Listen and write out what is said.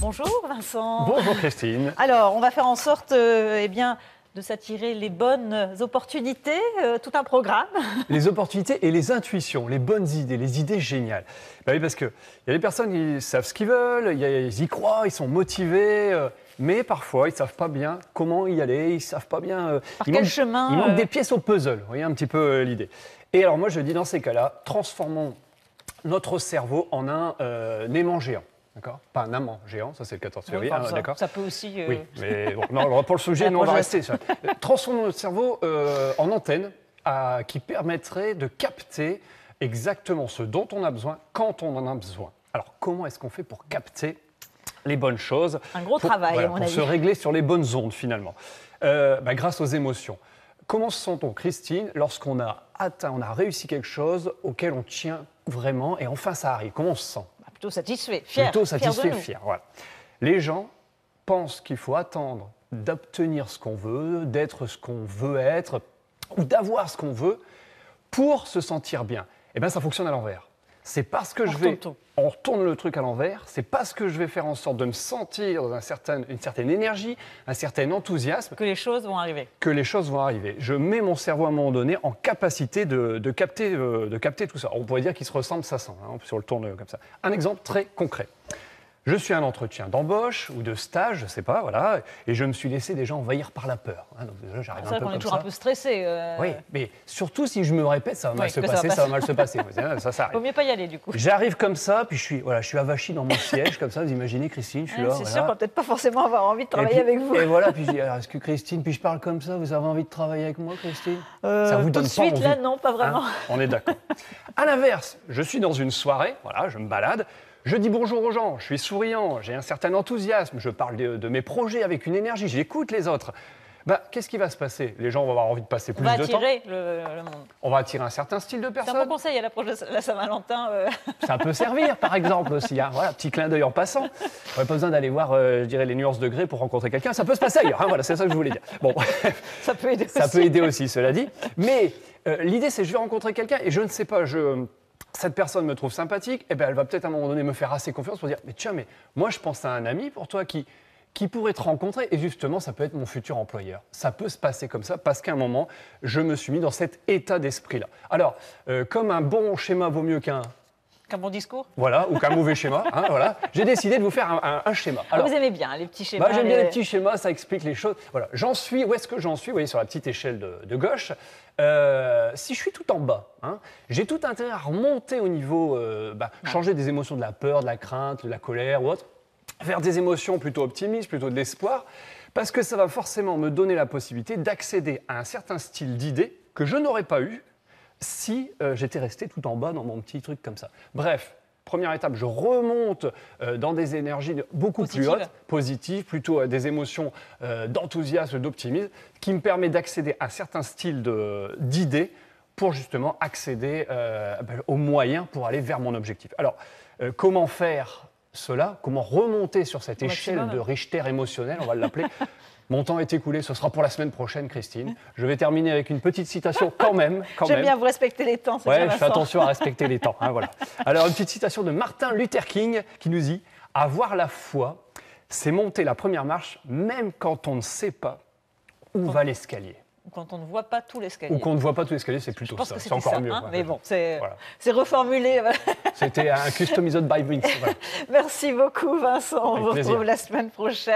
Bonjour Vincent. Bonjour Christine. Alors, on va faire en sorte de s'attirer les bonnes opportunités, tout un programme. Les opportunités et les intuitions, les bonnes idées, les idées géniales. Ben oui, parce qu'il y a des personnes qui savent ce qu'ils veulent, ils y croient, ils sont motivés, mais parfois ils ne savent pas bien comment y aller, ils ne savent pas bien... Par quel chemin Il manque des pièces au puzzle, vous voyez un petit peu l'idée. Et alors moi je dis dans ces cas-là, transformons notre cerveau en un aimant géant. D'accord. Pas un amant géant, ça c'est le 14 février, Oui, d'accord. ça peut aussi... Oui, mais bon, non, pour le sujet, non, on va rester sur... Transformons notre cerveau en antenne qui permettrait de capter exactement ce dont on a besoin, quand on en a besoin. Alors, comment est-ce qu'on fait pour capter les bonnes choses? Un gros travail, à mon avis. Pour se régler sur les bonnes ondes, finalement. Grâce aux émotions. Comment se sent-on, Christine, lorsqu'on a réussi quelque chose auquel on tient vraiment et enfin ça arrive? Comment on se sent? Plutôt satisfait, fier. Plutôt satisfait, fier. Voilà. Les gens pensent qu'il faut attendre d'obtenir ce qu'on veut, d'être ce qu'on veut être, ou d'avoir ce qu'on veut pour se sentir bien. Eh bien, ça fonctionne à l'envers. C'est parce que on retourne le truc à l'envers, c'est parce que je vais faire en sorte de me sentir dans une certaine énergie, un certain enthousiasme. Que les choses vont arriver. Que les choses vont arriver. Je mets mon cerveau à un moment donné en capacité de capter tout ça. On pourrait dire qu'il se ressemble, ça sent, hein, si on le tourne comme ça. Un exemple très concret. Je suis à un entretien d'embauche ou de stage, je ne sais pas, voilà, et je me suis laissé déjà envahir par la peur. Hein, donc déjà, j'arrive un peu comme ça. C'est vrai qu'on est toujours un peu stressé. Oui, mais surtout si je me répète, ça va mal se passer, ça va mal se passer. Ça arrive. Vaut mieux pas y aller du coup. J'arrive comme ça, puis je suis avachi dans mon siège, comme ça, vous imaginez Christine, je suis là. C'est sûr qu'on va peut-être pas forcément avoir envie de travailler avec vous. Et voilà, puis je dis, alors est-ce que Christine, puis je parle comme ça, vous avez envie de travailler avec moi, Christine? Ça vous donne tout de suite, pas envie? là, non, pas vraiment. Hein, on est d'accord. À l'inverse, je suis dans une soirée, voilà, je me balade. Je dis bonjour aux gens, je suis souriant, j'ai un certain enthousiasme, je parle de mes projets avec une énergie, j'écoute les autres. Qu'est-ce qui va se passer? Les gens vont avoir envie de passer plus de temps. On va attirer le monde. On va attirer un certain style de personne. C'est un bon conseil à l'approche de la Saint-Valentin. Ça peut servir, par exemple, aussi. Hein. Voilà, petit clin d'œil en passant. On n'a pas besoin d'aller voir, je dirais, les nuances de gré pour rencontrer quelqu'un. Ça peut se passer ailleurs. Hein, voilà, c'est ça que je voulais dire. Bon, ça peut aider aussi. Ça peut aider aussi, cela dit. Mais l'idée, c'est que je vais rencontrer quelqu'un et je ne sais pas, cette personne me trouve sympathique, et elle va peut-être à un moment donné me faire assez confiance pour dire « Mais tiens, mais moi, je pense à un ami pour toi qui pourrait te rencontrer et justement, ça peut être mon futur employeur. » Ça peut se passer comme ça parce qu'à un moment, je me suis mis dans cet état d'esprit-là. Alors, comme un bon schéma vaut mieux qu'un bon discours. Voilà, ou qu'un mauvais schéma. Hein, voilà. J'ai décidé de vous faire un schéma. Alors, vous aimez bien les petits schémas. J'aime bien les petits schémas, ça explique les choses. Voilà, où est-ce que j'en suis? Vous voyez, sur la petite échelle de gauche. Si je suis tout en bas, hein, j'ai tout intérêt à remonter au niveau, changer des émotions de la peur, de la crainte, de la colère ou autre, vers des émotions plutôt optimistes, plutôt de l'espoir, parce que ça va forcément me donner la possibilité d'accéder à un certain style d'idées que je n'aurais pas eu si j'étais resté tout en bas dans mon petit truc comme ça. Bref, première étape, je remonte dans des énergies beaucoup plus hautes, positives, plutôt des émotions d'enthousiasme, d'optimisme, qui me permet d'accéder à un certain style d'idées pour justement accéder aux moyens pour aller vers mon objectif. Alors, comment faire cela? Comment remonter sur cette échelle de Richter émotionnelle, on va l'appeler? Mon temps est écoulé, ce sera pour la semaine prochaine, Christine. Je vais terminer avec une petite citation quand même. J'aime bien, vous respectez les temps, c'est bien. Ouais, je fais attention à respecter les temps. Hein, voilà. Alors, une petite citation de Martin Luther King qui nous dit « Avoir la foi, c'est monter la première marche, même quand on ne sait pas où va l'escalier. » Ou quand on ne voit pas tout l'escalier. Ou qu'on ne voit pas tout l'escalier, c'est plutôt ça. C'est encore mieux. Hein, mais bon, c'est reformulé. C'était un customised by Vince. Voilà. Merci beaucoup, Vincent. On vous retrouve la semaine prochaine.